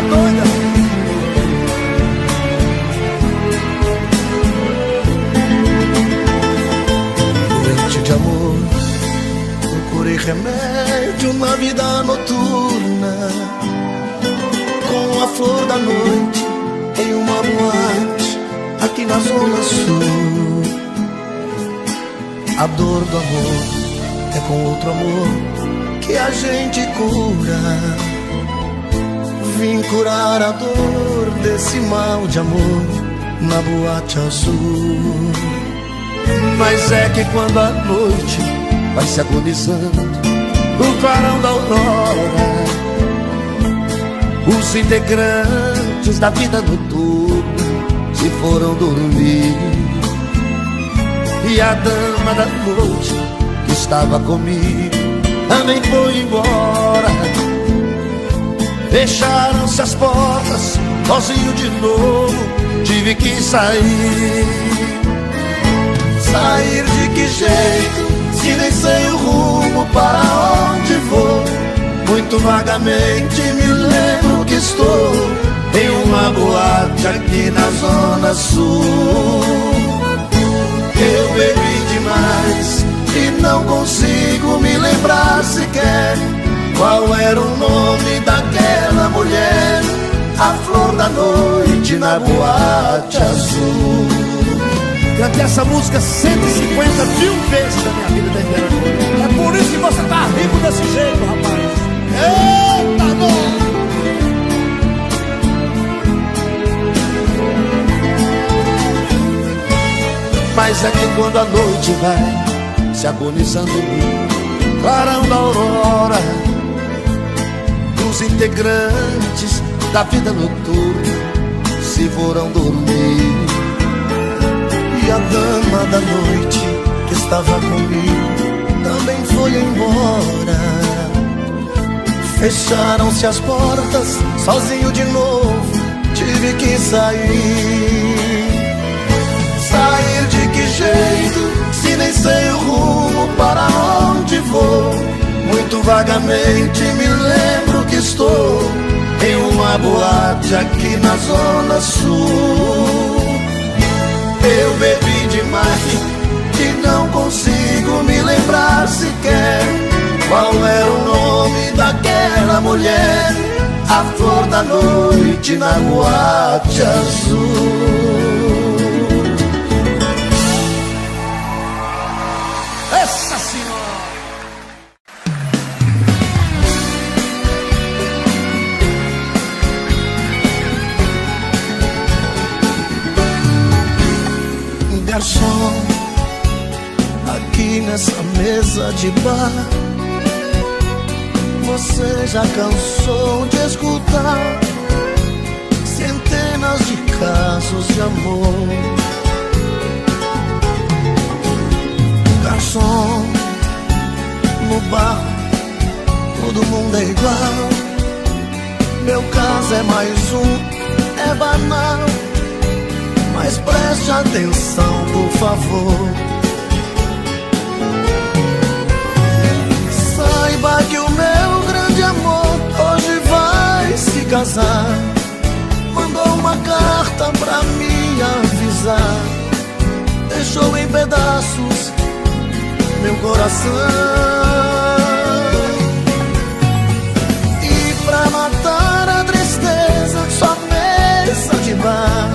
doida. Doente de amor, procurei remédio na vida noturna, com a flor da noite em uma boate aqui na Zona Sul. A dor do amor é com outro amor que a gente cura. Vim curar a dor desse mal de amor na boate azul. Mas é que quando a noite vai se agonizando no clarão da aurora, os integrantes da vida noturna se foram dormir. E a dama da noite que estava comigo também foi embora. Fecharam-se as portas, sozinho de novo tive que sair. Sair de que jeito, se nem sei o rumo para onde vou? Muito vagamente me lembro que estou em uma boate aqui na Zona Sul. Eu bebi demais e não consigo me lembrar sequer qual era o nome daquela mulher, a flor da noite na boate azul. Cantei essa música 150 mil vezes na minha vida da inteira. É por isso que você tá rico desse jeito, rapaz. Eita, dor! Mas é que quando a noite vai se agonizando no clarão da aurora, os integrantes da vida noturna se foram dormir. E a dama da noite que estava comigo também foi embora. Fecharam-se as portas, sozinho de novo tive que sair. Sair de que jeito, se nem sei o rumo para onde vou? Muito vagamente me lembro que estou em uma boate aqui na Zona Sul. Eu bebi demais e não consigo me lembrar sequer qual era o nome daquela mulher, a flor da noite na boate azul. Essa senhora! Garçom, aqui nessa mesa de bar, você já cansou de escutar centenas de casos de amor. Garçom, no bar todo mundo é igual. Meu caso é mais um, é banal. Mas preste atenção, por favor. Saiba que o meu grande amor hoje vai se casar. Mandou uma carta pra me avisar. Deixou em pedaços meu coração. E pra matar a tristeza, só mesa de bar.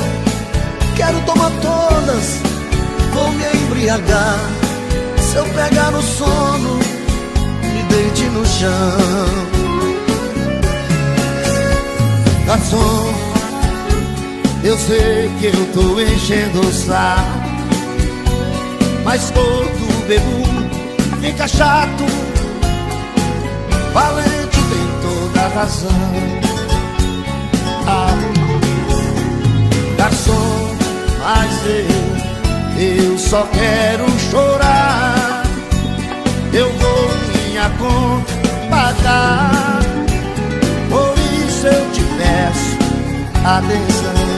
Quero tomar todas, vou me embriagar. Se eu pegar no sono, me deite no chão. Garçom, eu sei que eu tô enchendo o saco, mas todo bebum fica chato. Valente tem toda a razão. Garçom, mas eu só quero chorar. Eu vou minha conta pagar. Por isso eu te peço atenção.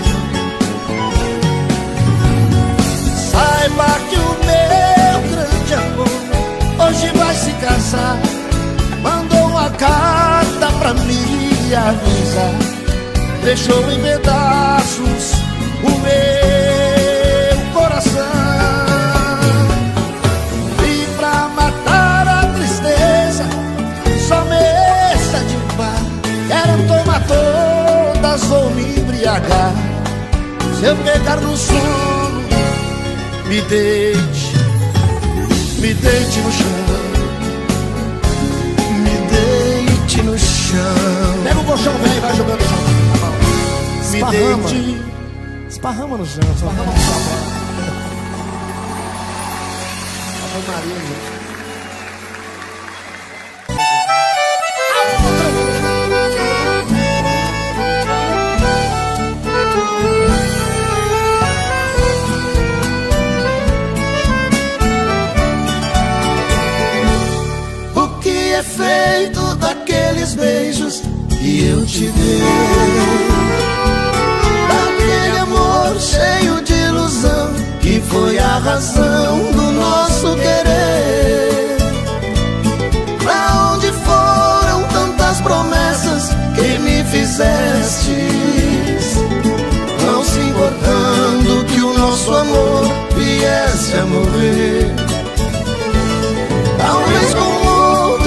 Saiba que o meu grande amor hoje vai se casar. Mandou uma carta pra me avisar. deixou em pedaços o meu coração. E pra matar a tristeza, só mesa de bar, quero tomar todas ou me embriagar. Se eu pegar no sono, me deite no chão. Me deite no chão. Pega o colchão, velho, e vai jogando no chão. Me deite. Esparrama no chão. Esparrama no chão. Ave Maria, gente. Feito daqueles beijos que eu te dei, daquele amor cheio de ilusão que foi a razão do nosso querer. Pra onde foram tantas promessas que me fizestes, não se importando que o nosso amor viesse a morrer? Talvez com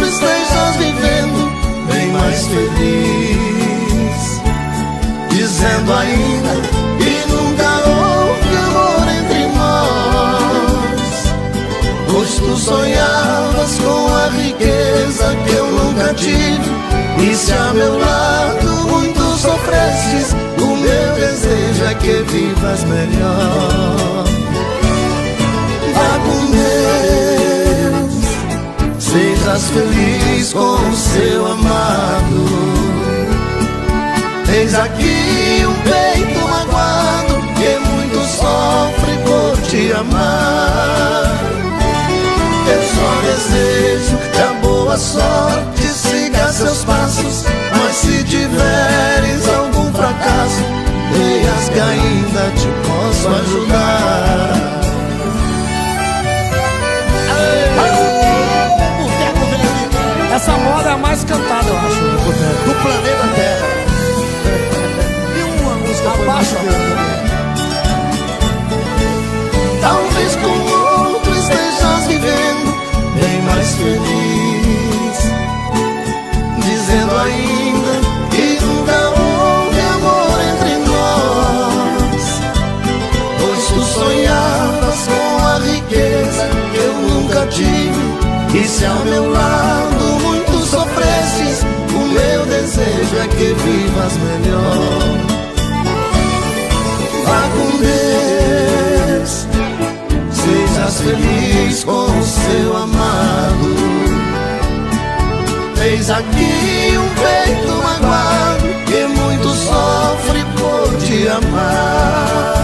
estejas vivendo bem mais feliz, dizendo ainda que nunca houve amor entre nós, pois tu sonhavas com a riqueza que eu nunca tive. E se a meu lado muito sofrestes, o meu desejo é que vivas melhor. Vá com Deus, sejas feliz com o seu amado. Eis aqui um peito magoado que muito sofre por te amar. Eu só desejo que a boa sorte siga seus passos, mas se tiveres algum fracasso, creias que ainda te posso ajudar. Essa moda é a mais cantada, eu acho, do planeta Terra. E uma música abaixo dele. Talvez com outro estejas vivendo bem mais feliz, dizendo ainda que nunca houve amor entre nós, pois tu sonhavas com a riqueza que eu nunca tive. E se ao meu lado muito sofrestes, o meu desejo é que vivas melhor. Vá com Deus, sejas feliz com o seu amado. Eis aqui um peito magoado que muito sofre por te amar.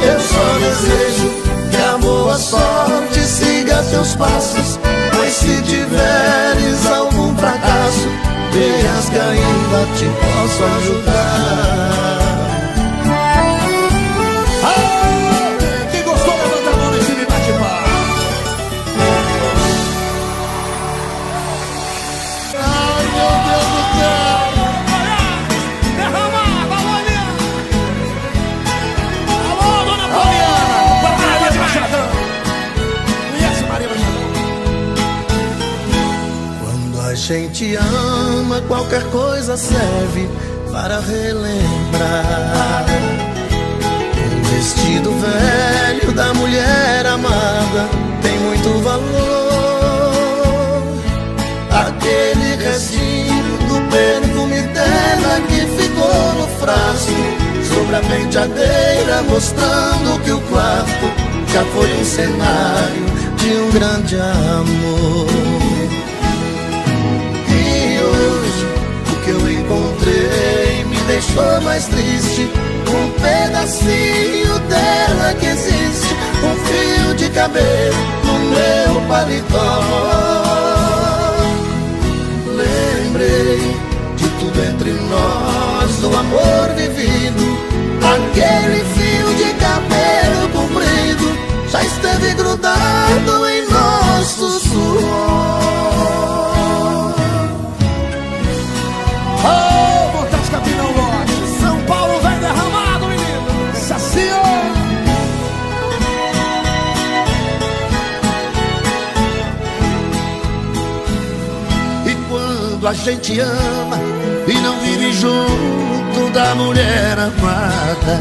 Eu só desejo que a boa sorte siga teus passos, mas se tiveres algum fracasso, veias que ainda te posso ajudar. Quem gostou, levanta a mão em cima e bate palma. Ai, meu Deus do céu. Derrama água, Paulinha. Alô, dona Poliana. Maria Machadão. Conhece Maria Machadão? Quando a gente ama, qualquer coisa serve para relembrar. Um vestido velho da mulher amada tem muito valor. Aquele restinho do perfume dela que ficou no frasco sobre a penteadeira, mostrando que o quarto já foi um cenário de um grande amor. E hoje o que eu encontrei me deixou mais triste. Um pedacinho dela que existe, um fio de cabelo no meu paletó. Lembrei de tudo entre nós, do amor vivido. Aquele fio de cabelo comprido já esteve grudado em nosso suor. Oh, Fantástico Capitão Lorde. a gente ama e não vive junto da mulher amada.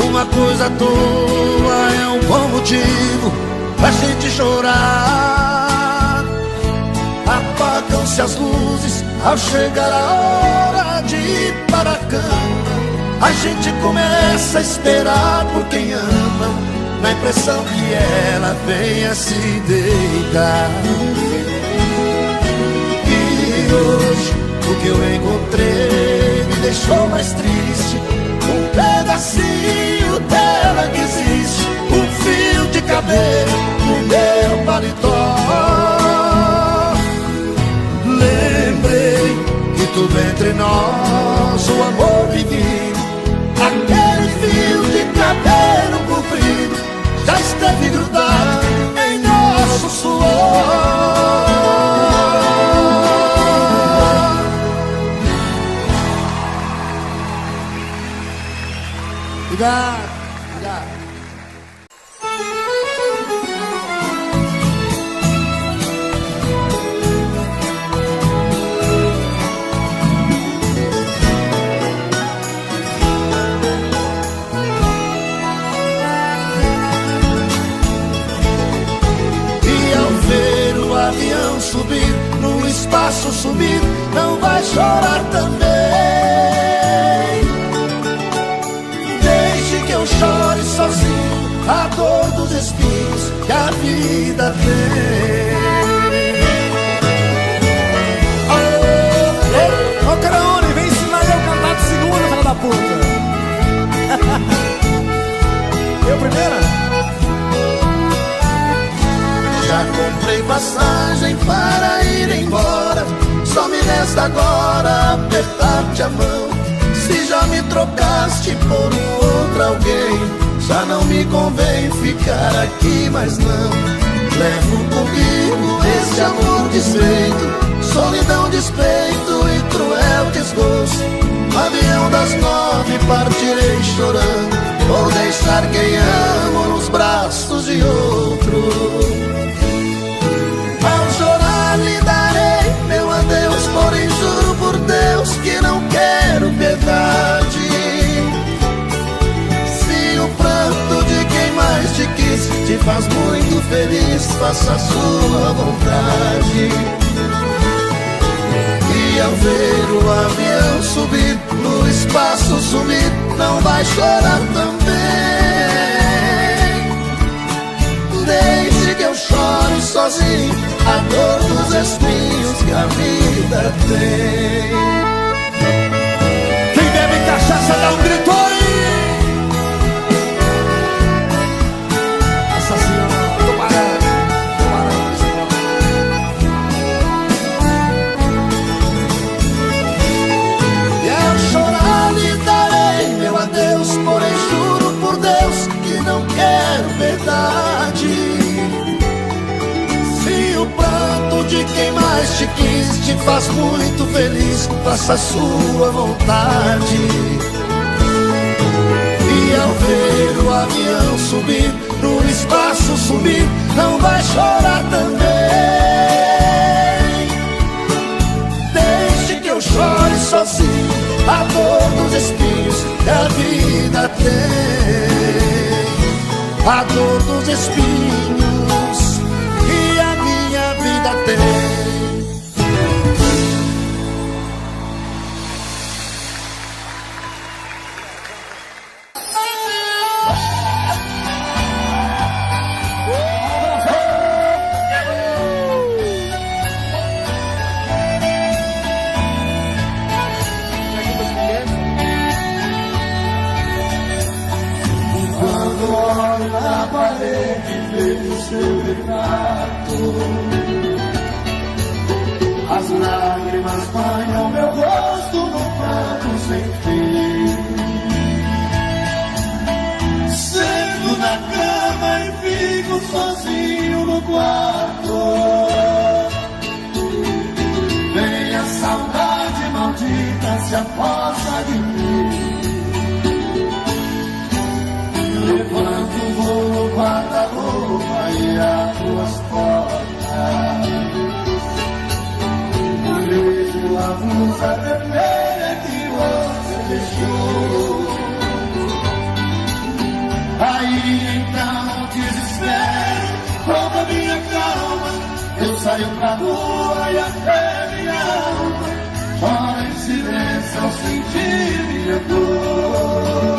Uma coisa à toa é um bom motivo pra gente chorar. Apagam-se as luzes ao chegar a hora de ir para a cama. A gente começa a esperar por quem ama, na impressão que ela venha se deitar. E hoje o que eu encontrei me deixou mais triste. Um pedacinho dela que existe, um fio de cabelo no meu paletó. Lembrei que tudo entre nós, o amor vivido, aquele fio de cabelo comprido já esteve grudado em nosso suor. Obrigado. Avião subir, no espaço sumir, não vai chorar também. Deixe que eu chore sozinho a dor dos espinhos que a vida tem. Ô Craone, vem ensinar eu a cantar de segunda, filha da puta. Eu primeira? Já comprei passagem para ir embora, só me resta agora apertar-te a mão. Se já me trocaste por um outro alguém, já não me convém ficar aqui, mas não. Levo comigo esse amor desfeito, solidão, despeito e cruel desgosto. No avião das 9 partirei chorando, vou deixar quem amo nos braços de outro. Ao chorar lhe darei meu adeus, porém juro por Deus que não quero piedade. Se o pranto de quem mais te quis te faz muito feliz, faça a sua vontade. E ao ver o avião subir, no espaço sumir, não vai chorar também. Deixe que eu chore sozinho a dor dos espinhos que a vida tem. Quem bebe cachaça dá um grito aí. Nossa Senhora, tô parando, Senhor. E ao chorar lhe darei meu adeus, porém juro por Deus que não quero verdade. O pranto de quem mais te quis te faz muito feliz, faça a sua vontade. E ao ver o avião subir, no espaço sumir, não vai chorar também. Deixe que eu chore sozinho a dor dos espinhos que a vida tem. A dor dos espinhos tem. Quando olho na parede, vejo seu retrato. As lágrimas banham meu rosto num pranto sem fim. Sento na cama e fico sozinho no quarto. Vem a saudade maldita, se aposta de mim. Levanto, vou no guarda-roupa e abro as portas. blusa vermelha que você deixou. Aí então desespero rouba minha calma. Eu saio pra rua e até minha alma chora em silêncio ao sentir minha dor.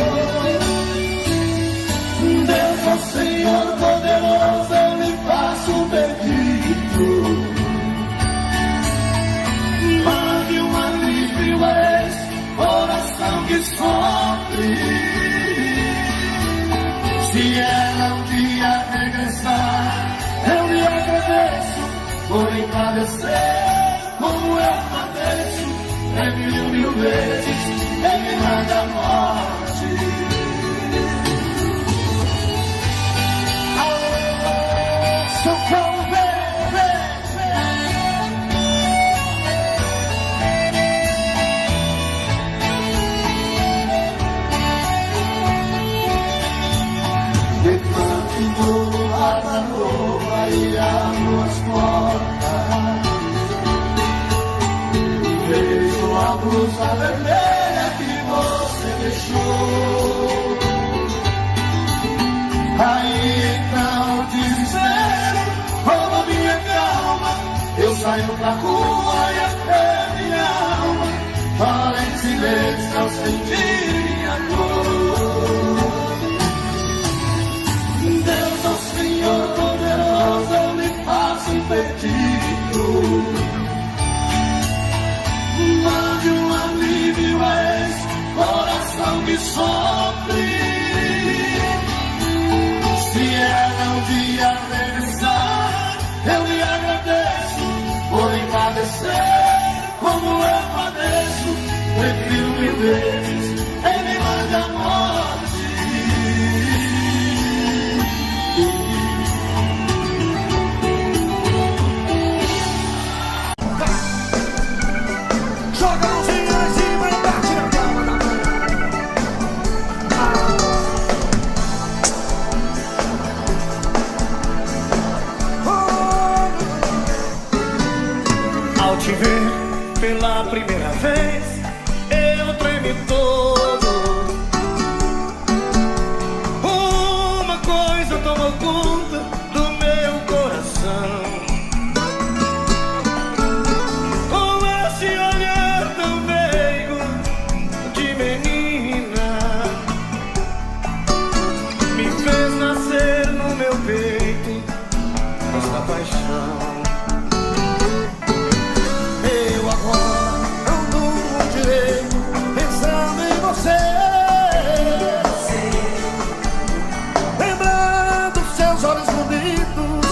Deus, ó Senhor poderoso, eu lhe faço um pedido. Mande um alívio a esse coração que sofre. Se ela um dia regressar, eu lhe agradeço por me padecer como eu padeço. 1000 vezes ele me manda a morte. Socorro, guarda-roupa e abro as portas. Vejo a blusa vermelha que você deixou. Aí então desespero rouba minha calma. Eu saio pra rua e até minha alma fala em silêncio ao sentir minha dor. Deus, ó Senhor poderoso, eu lhe faço um pedido. Mande um alívio a esse coração que sofre. Se ela um dia regressar, eu lhe agradeço por me padecer como eu padeço. Prefiro 1000 vezes ele me manda a morte. Joga a mãozinha lá em cima e bate na palma da mão. Ao te ver pela primeira vez, eu tremi todo. Uma coisa tomou conta do meu coração. Com esse olhar tão meigo de menina, me fez nascer no meu peito esta paixão. Eu agora não durmo direito pensando em você. Lembrando seus olhos bonitos,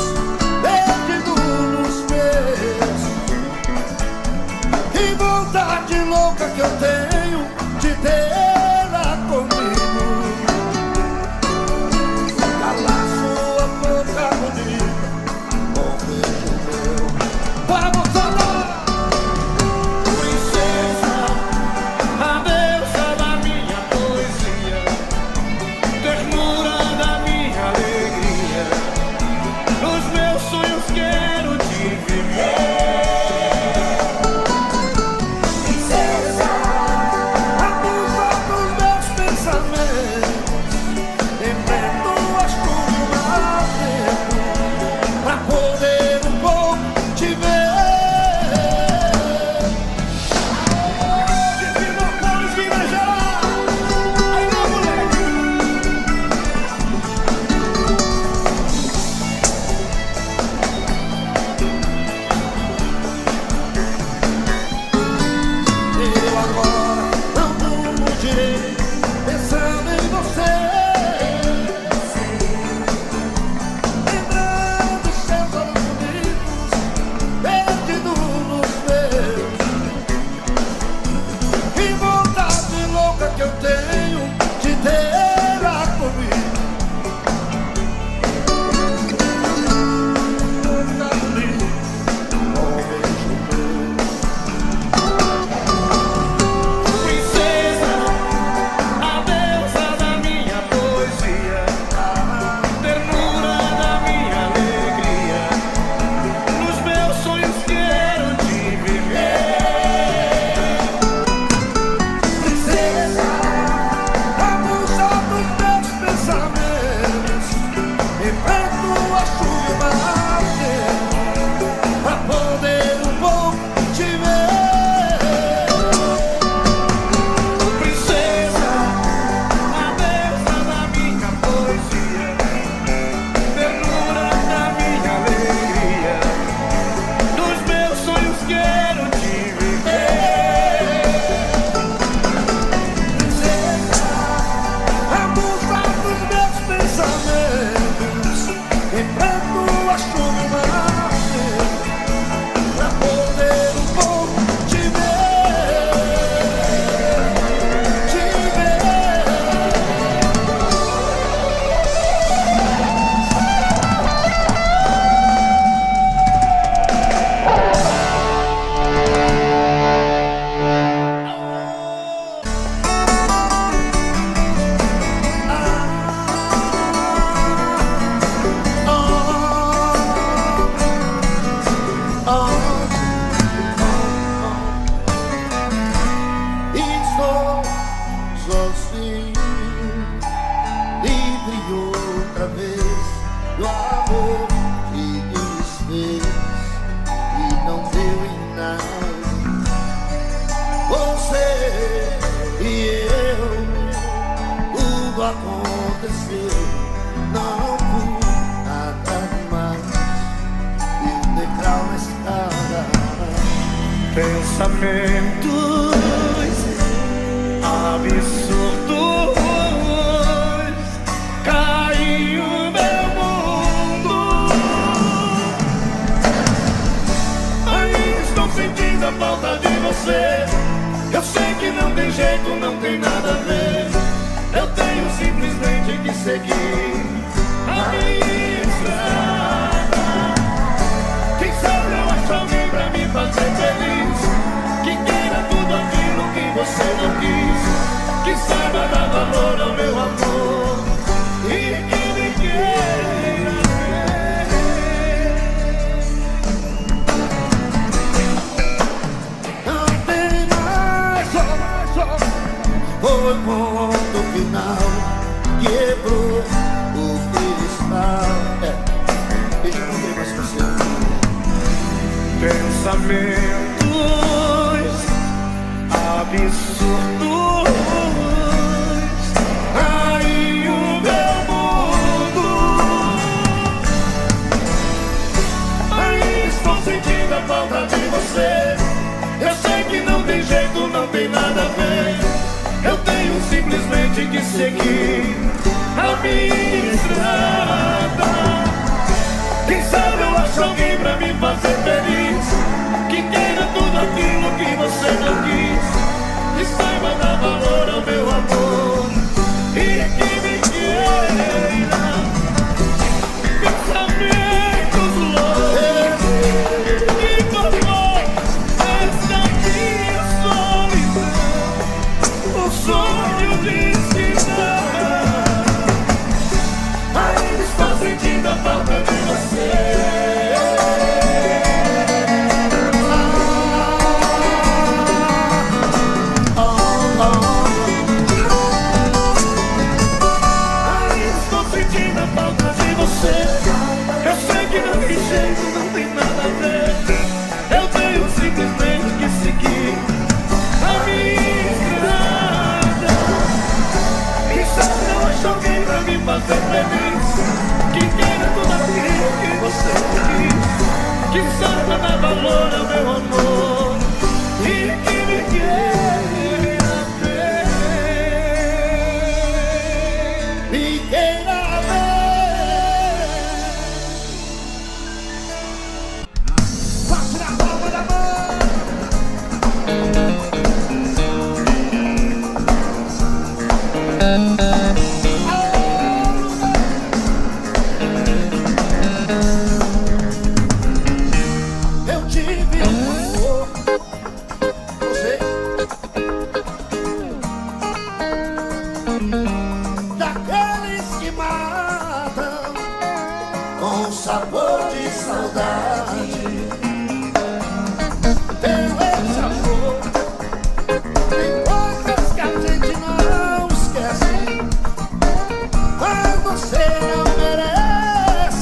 perdido nos meus. Que vontade louca que eu tenho de tê-la comigo. Calar sua boca bonita com beijo meu. Vamos agora! Princesa, a deusa da minha poesia, ternura da minha alegria, nos meus sonhos quero te viver. Princesa, enfrento a chuva pra poder um pouco te ver. Princesa, a deusa da minha poesia, ternura da minha alegria, dos meus sonhos quero te viver. Princesa, a musa dos meus pensamentos, enfrento a chuva pra poder um pouco te ver, te ver. Estou sozinho, livre outra vez do amor que desfez e não deu em nada. Você e eu, tudo aconteceu, não por nada demais, e o degrau na escada. Pensamentos absurdos caiu o meu mundo. Ainda estou sentindo a falta de você. Eu sei que não tem jeito, não tem nada a ver. Eu tenho simplesmente que seguir a minha estrada. Quem sabe eu acho alguém pra me fazer feliz, que queira tudo aquilo que você não quis, que saiba dar valor ao meu amor e que me queira ver. Não tem mais só foi ponto final, quebrou o cristal. Eu já não tenho mais você. Pensamentos absurdos aí o meu mundo. Aí estou sentindo a falta de você. Eu sei que não tem jeito, não tem nada a ver. Eu tenho simplesmente que seguir a minha estrada. Quem sabe eu acho alguém pra me fazer feliz, que queira tudo aquilo que você não quis, que saiba dar valor ao meu amor e que me queira. Pensamentos loucos que formou essa minha solidão, o sonho de se dar. Ainda estou sentindo a falta de você. Eu sei que não tem jeito, não tem nada a ver. Eu tenho simplesmente que seguir a minha estrada. Quem sabe eu acho alguém pra me fazer feliz, que queira tudo aquilo que você quis, que saiba dar valor ao meu amor e que me queira ver. Me queira ver. Bate na palma da mão. Eu tive um amor, você, daqueles que matam com sabor de saudade. Teu esse amor tem coisas que a gente não esquece, mas você não merece.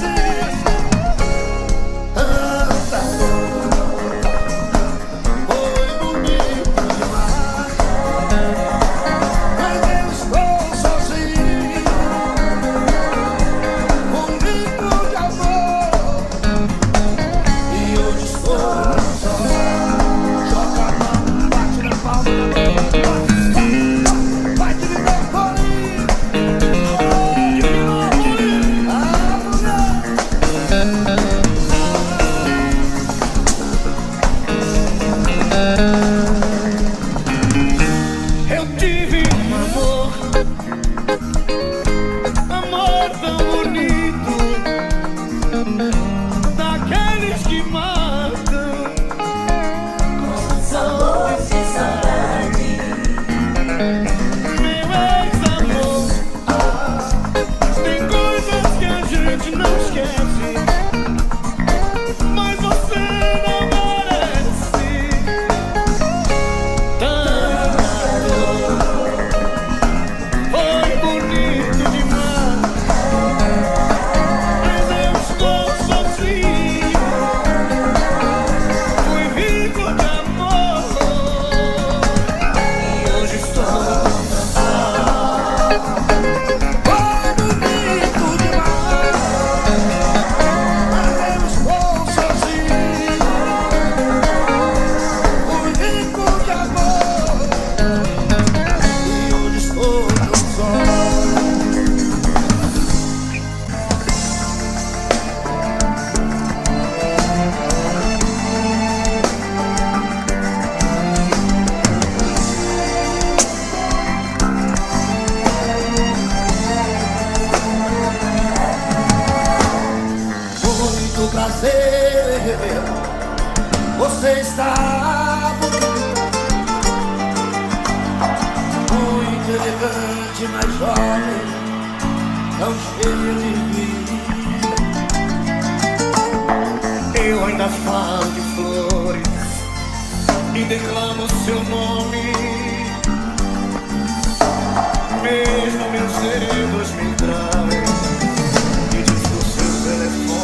esquece, mas você não merece tanto. Foi bonito demais, mas eu estou sozinho. Fui rico de amor e hoje estou prazer, você está muito elegante, mais jovem, tão cheio de vida. Eu ainda falo de flores e declamo seu nome, mesmo meus dedos me traem e disco seu telefone.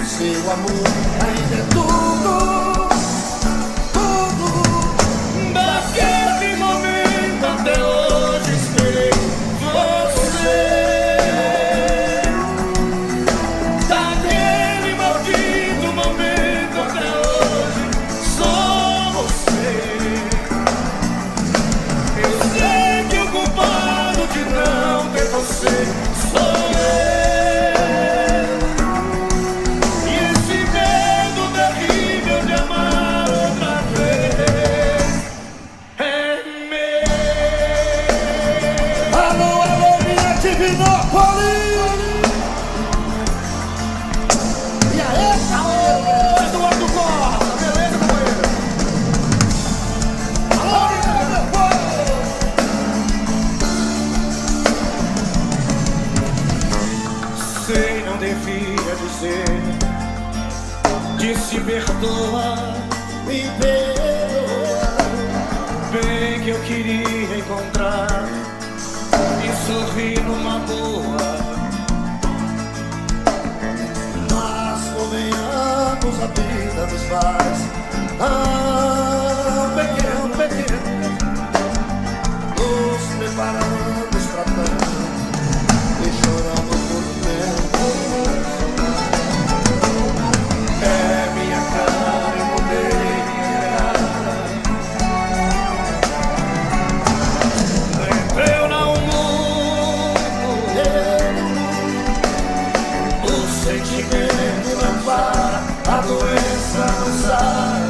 Seu amor ainda é tudo, tudo. Daquele momento até hoje esperei você. Daquele maldito momento até hoje só você. Eu sei que o culpado de não ter você sou eu. E aí, Eduardo Costa, beleza, companheiro? alô, meu povo! Sei, não devia dizer, disse perdoa, Me perdoa, bem que eu queria encontrar e sorrir numa boa. mas convenhamos, a vida nos faz tão pequeno, nos preparamos pra tanto e choramos por tempo. É minha cara, eu mudei minha cara. Eu não mudo, o sentimento não para, a doença não sai.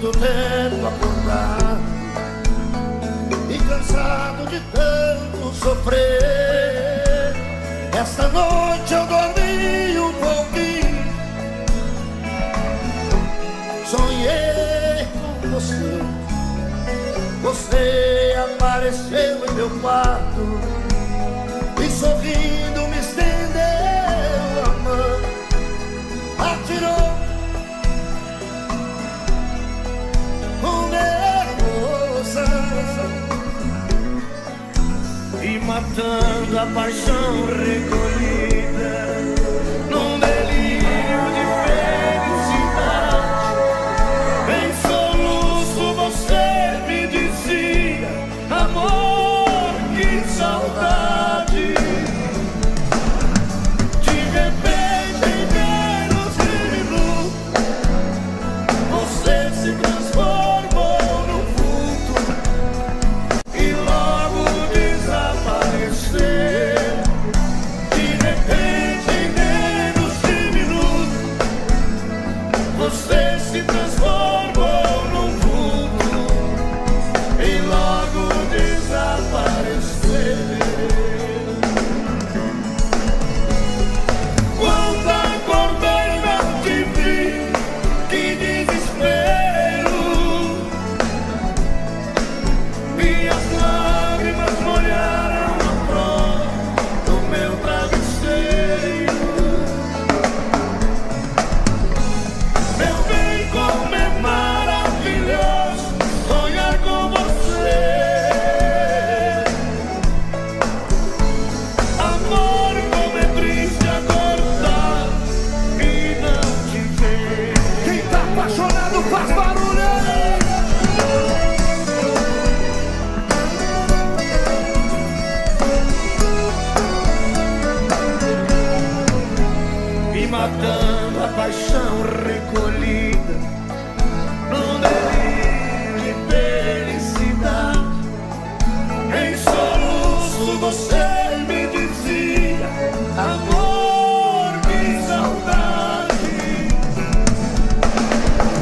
eu tento acordar e cansado de tanto sofrer, esta noite eu dormi um pouquinho, sonhei com você. Você apareceu em meu quarto e sorrindo me estendeu a mão, atirou e matando a paixão recolhida num delírio de felicidade. Em soluço você me dizia: amor, que saudade. De repente, em menos de minuto, você se transformou num vulto e logo desapareceu. De repente, em menos de minuto, você se transformou num vulto e logo desapareceu. Quando acordei não te vi, que desespero. Minhas lágrimas molharam a flor do meu travesseiro. Meu bem, como é maravilhoso sonhar com você. Amor, como é triste acordar e não te ver. Quem tá apaixonado faz barulho. Me matando a paixão recolhida num delírio de felicidade. Em soluço você me dizia: amor, que saudade.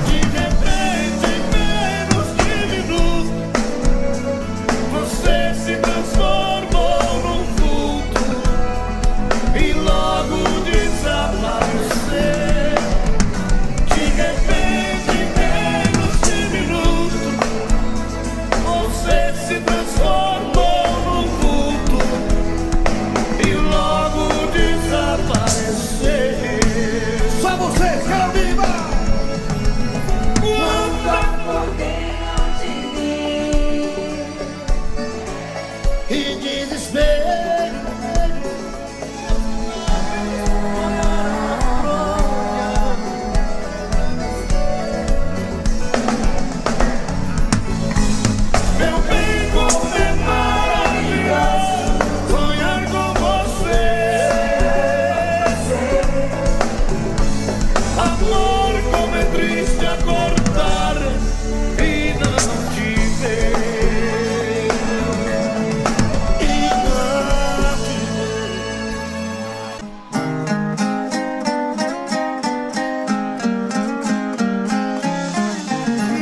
De repente, em menos de minuto, você se transformou num vulto e logo desapareceu. De repente, em menos de minuto, você se transformou num vulto e logo desapareceu. Só você, quero viva. Quando Acordei não te vi. E desespero. Meu bem, como é maravilhoso sonhar com você. Amor, como é triste acordar e não te ver. E não te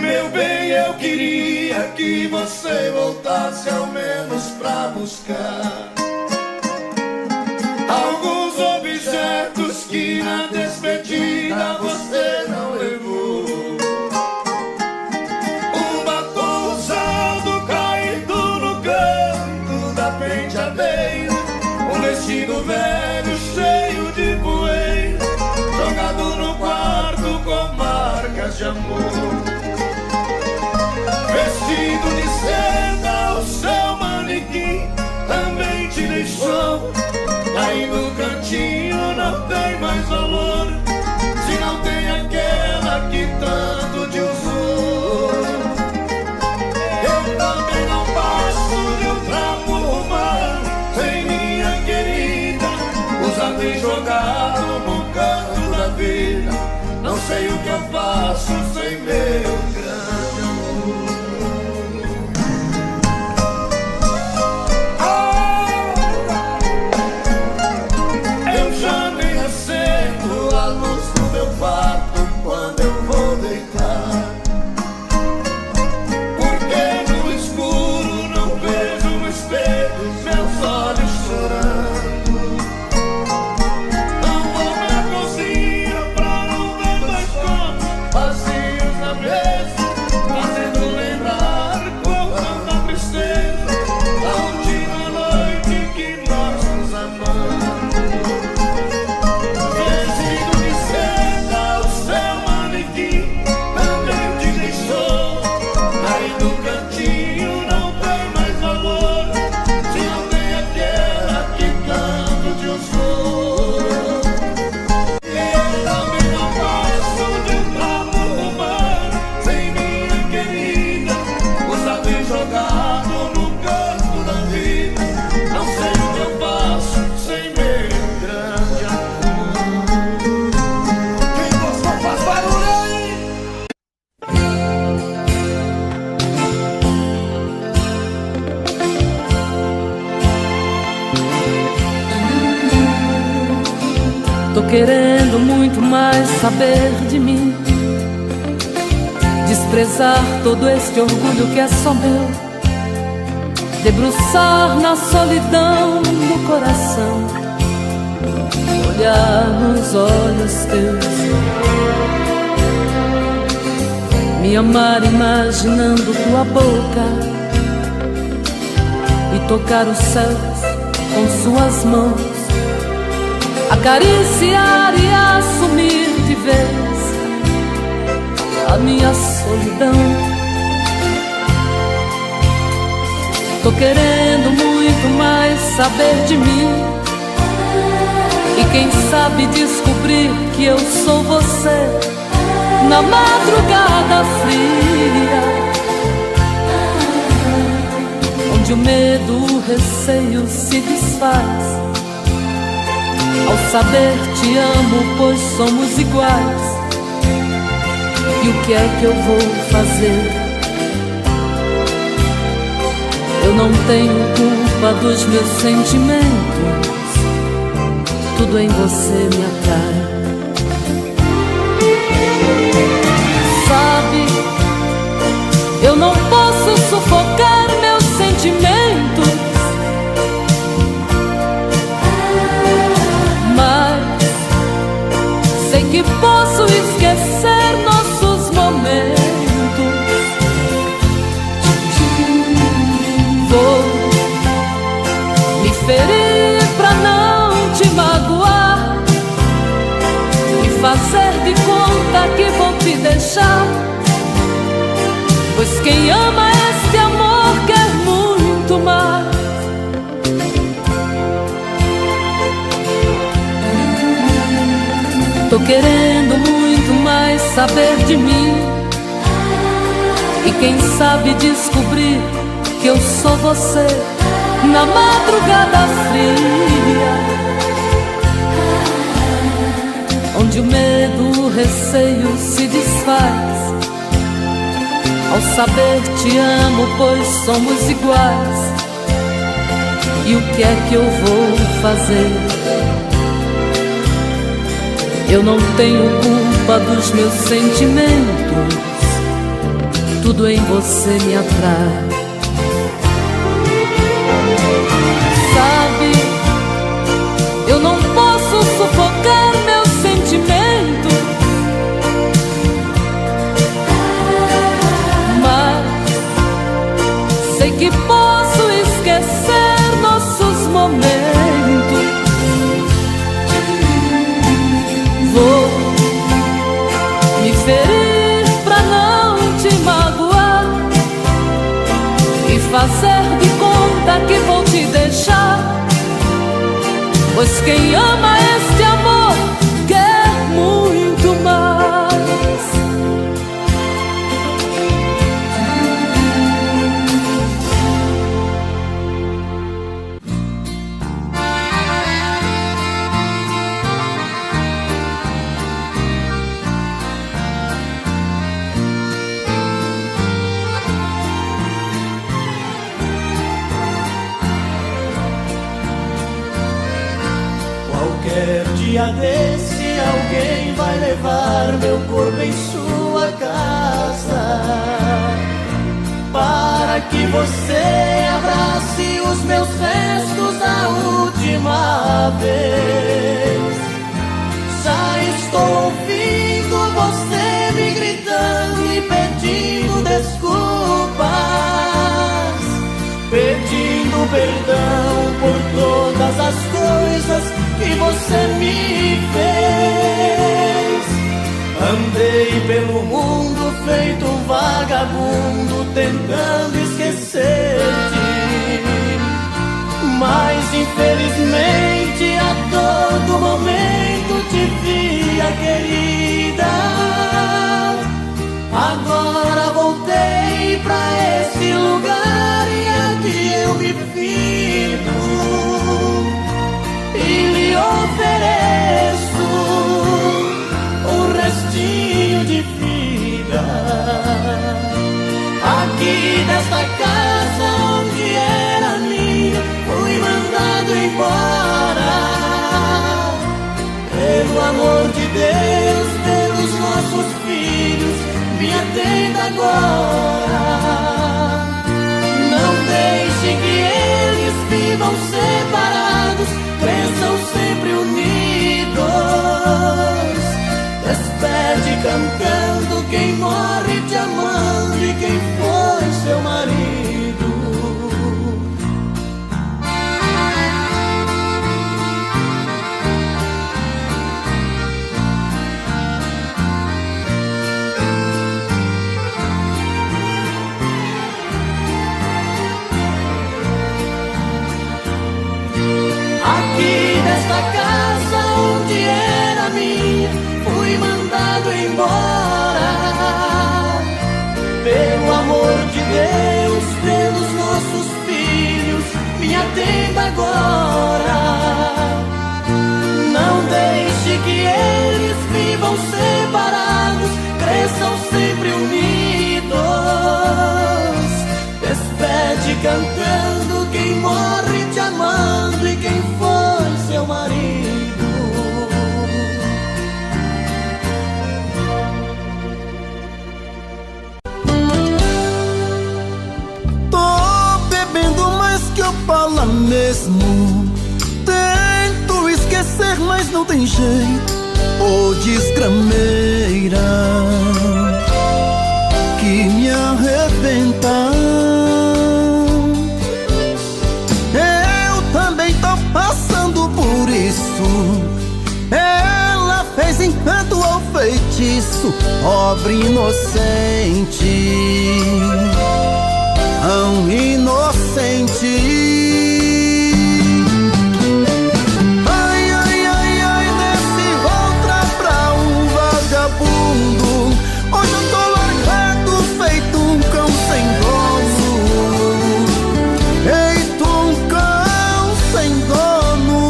Meu bem, eu queria que você voltasse ao menos pra buscar alguns objetos que na despedida você não levou. Um batom usado caído no canto da penteadeira, um vestido velho cheio de poeira, jogado no quarto com marcas de amor. Vestido de seda, o seu manequim também te deixou. Aí no cantinho não tem mais valor, se não tem aquela que tanto te usou. Eu também não passo de um trapo humano sem minha querida, usado e jogado no canto da vida. Não sei o que eu faço sem meu grande amor. Eu já nem acendo a luz do meu quarto quando eu vou deitar. Tô querendo muito mais saber de mim, desprezar todo este orgulho que é só meu, debruçar na solidão do coração, olhar nos olhos teus, me amar imaginando tua boca e tocar os céus com suas mãos, acariciar e assumir de vez a minha solidão. Tô querendo muito mais saber de mim, e quem sabe descobrir que eu sou você na madrugada fria, onde o medo, o receio se desfaz ao saber te amo, pois somos iguais. E o que é que eu vou fazer? Eu não tenho culpa dos meus sentimentos, tudo em você me atrai. Sabe, eu não posso sufocar meus sentimentos, mas sei que posso esquecer nossos momentos. Vou me ferir pra não te magoar e fazer de conta que vou te deixar, pois quem ama este amor quer muito mais. Tô querendo muito mais saber de mim, e quem sabe descobrir que eu sou você na madrugada fria, onde o medo, o receio se desfaz ao saber te amo, pois somos iguais. E o que é que eu vou fazer? Eu não tenho culpa dos meus sentimentos, tudo em você me atrai. Sabe, eu não posso sufocar meus sentimentos, mas sei que posso esquecer nossos momentos. Vou me ferir pra não te magoar e fazer de conta que vou te deixar, pois quem ama este amor quer muito mais. Qualquer dia desse alguém vai levar meu corpo em sua casa, para que você abrace os meus restos da última vez. Já estou ouvindo você me gritando e pedindo desculpas, pedindo perdão por todas as coisas que você me fez. Andei pelo mundo feito um vagabundo, tentando esquecer-te, mas infelizmente a todo momento te via, querida. Agora voltei pra esse lugar e aqui eu me firmo e lhe ofereço amor de Deus, pelos nossos filhos, me atenda agora. Não deixe que eles vivam separados, cresçam sempre unidos. Despede cantando quem morre te amando e quem foi seu marido. Aqui nesta casa onde era minha, fui mandado embora. Pelo amor de Deus, pelos nossos filhos, me atenda agora. Não deixe que eles vivam separados, cresçam sempre unidos. Despede cantando quem morre te amando e quem foi seu marido. Tô bebendo mais que eu falo mesmo. Tento esquecer, mas não tem jeito. Ô desgrameira que me arrebenta. Eu também tô passando por isso. Ela fez encanto ou feitiço, pobre inocente, tão inocente. Ai, ai, ai, ai, desse outra pra um vagabundo. Hoje eu tô largado, feito um cão sem dono. Feito um cão sem dono.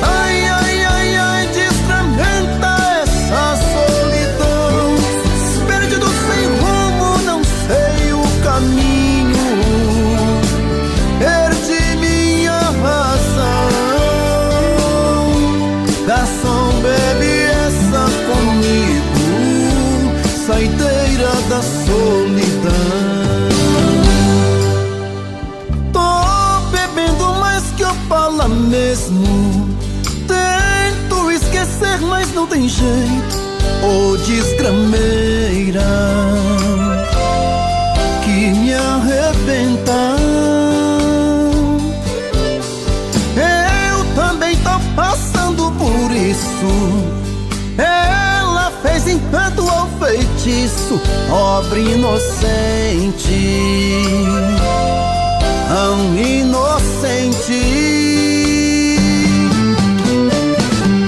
Ai, ai, ai, ai, desfragmenta essa solidão. Perdido sem rumo, não sei o caminho. Perdi minha razão. Garçom, bebe essa comigo, saideira da solidão. Tô bebendo mais que eu falo mesmo. Tento esquecer, mas não tem jeito. Ô desgrameira que me arrebenta. Eu também tô passando por isso. Ela fez encanto ou feitiço, pobre inocente, tão inocente.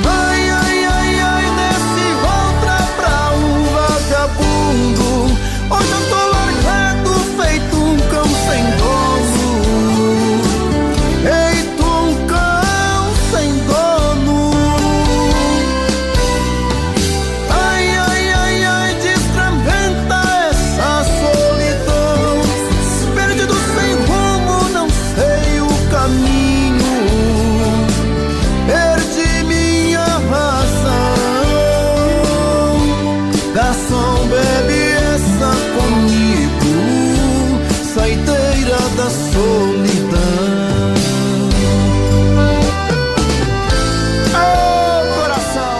Ai, ai, ai, ai, desse outra pra um vagabundo. Hoje eu tô largado, feito um cão sem dono. Feito um cão sem dono. Ai, ai, ai, ai, desfragmenta essa solidão. Perdido sem rumo, não sei o caminho. Perdi minha razão. Garçom, bebe essa comigo, saideira da solidão. Ô coração!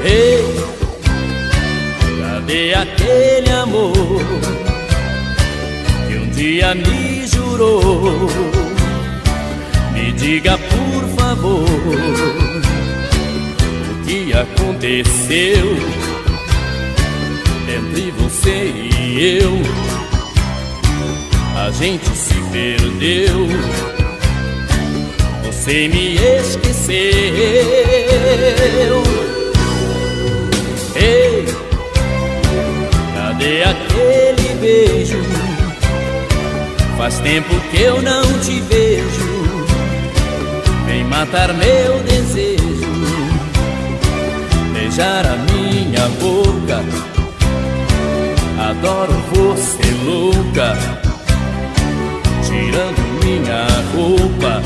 Ei, cadê aquele amor que um dia me jurou? Me diga por favor o que aconteceu entre você e eu. A gente se perdeu, você me esqueceu. Ei, cadê aquele beijo Faz tempo que eu não te vejo, vem matar meu desejo, beijar a minha boca. Adoro você louca, tirando minha roupa.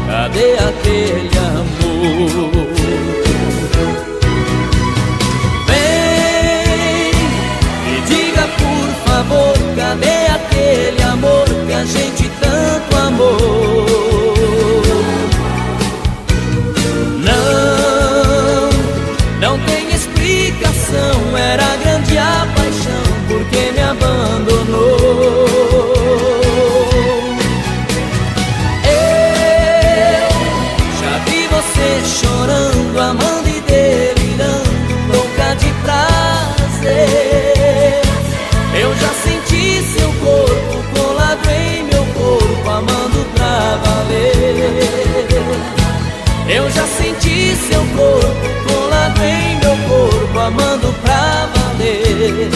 Cadê aquele amor? Vem, me diga por favor, cadê aquele amor que a gente tanto amou? Não tem explicação, era grande a paixão, porque me abandonou. Chorando, amando e delirando, louca de prazer. Eu já senti seu corpo colado em meu corpo, amando pra valer. Eu já senti seu corpo colado em meu corpo, amando pra valer.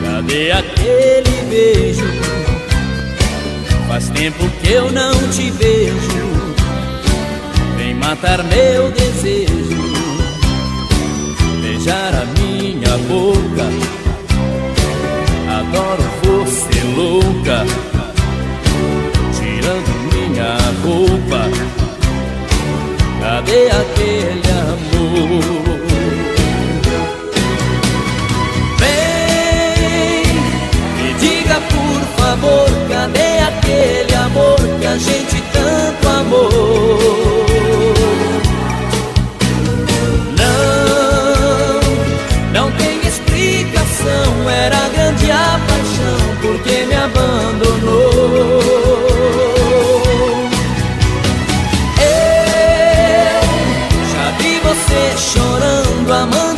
Cadê aquele beijo? Faz tempo que eu não te vejo, vem matar meu desejo, beijar a minha boca. Adoro você louca, tirando minha roupa. Cadê aquele amor? Por favor, cadê aquele amor que a gente tanto amou? Não tem explicação, era grande a paixão, porque me abandonou. Eu já vi você chorando, amando